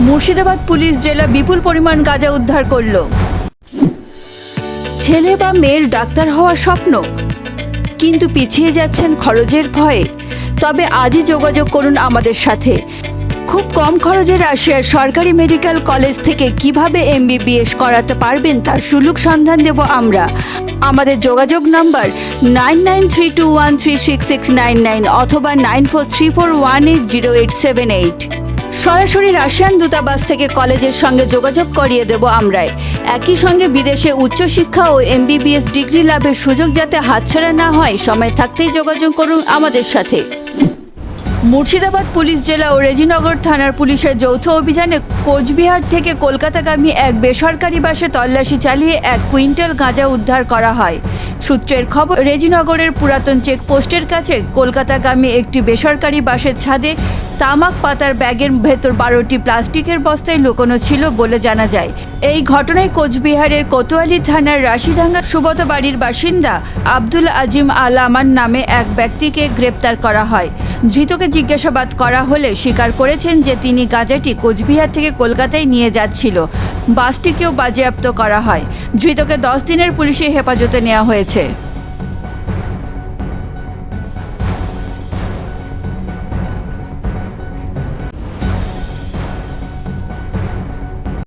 Murshidabad police জেলা বিপুল পরিমাণ গাঁজা উদ্ধার করল। ছেলে বা মেয়ের ডাক্তার হওয়ার স্বপ্ন, কিন্তু পিছিয়ে যাচ্ছেন খরচের ভয়ে? তবে আজই যোগাযোগ করুন আমাদের সাথে। খুব কম খরচে রাশিয়ার সরকারি মেডিকেল কলেজ থেকে কিভাবে MBBS করাতে পারবেন তার সুলুক সন্ধান দেব আমরা। আমাদের যোগাযোগ নাম্বার 9932136699 অথবা 9434180878। সরাসরি রাশিয়ান দূতাবাস থেকে কলেজের সঙ্গে যোগাযোগ করিয়ে দেব আমরাই। একই সঙ্গে বিদেশে উচ্চশিক্ষা ও MBBS ডিগ্রি লাভের সুযোগ যাতে হাতছাড়া না হয়, সময় থাকতেই যোগাযোগ করুন আমাদের সাথে। মুর্শিদাবাদ পুলিশ জেলা ও রেজিনগর থানার পুলিশের যৌথ অভিযানে কোচবিহার থেকে কলকাতাগামী এক বেসরকারি বাসে তল্লাশি চালিয়ে 1 কুইন্টাল গাঁজা উদ্ধার করা হয়। সূত্রের খবর, রেজিনগরের পুরাতন চেকপোস্টের কাছে কলকাতাগামী একটি বেসরকারি বাসের ছাদে তামাক পাতার ব্যাগের ভেতর 12টি প্লাস্টিকের বস্তায় লুকোনো ছিল বলে জানা যায়। এই ঘটনায় কোচবিহারের কোতোয়ালি থানার রাশিডাঙ্গা সুবত বাড়ির বাসিন্দা আব্দুল আজিম আল আমান নামে এক ব্যক্তিকে গ্রেপ্তার করা হয়। ধৃতকে জিজ্ঞাসাবাদ করা হলে স্বীকার করেছেন যে তিনি গাঁজাটি কোচবিহার থেকে কলকাতায় নিয়ে যাচ্ছিল। বাসটিকেও বাজেয়াপ্ত করা হয়। ধৃতকে 10 দিনের পুলিশি হেফাজতে নেওয়া হয়েছে।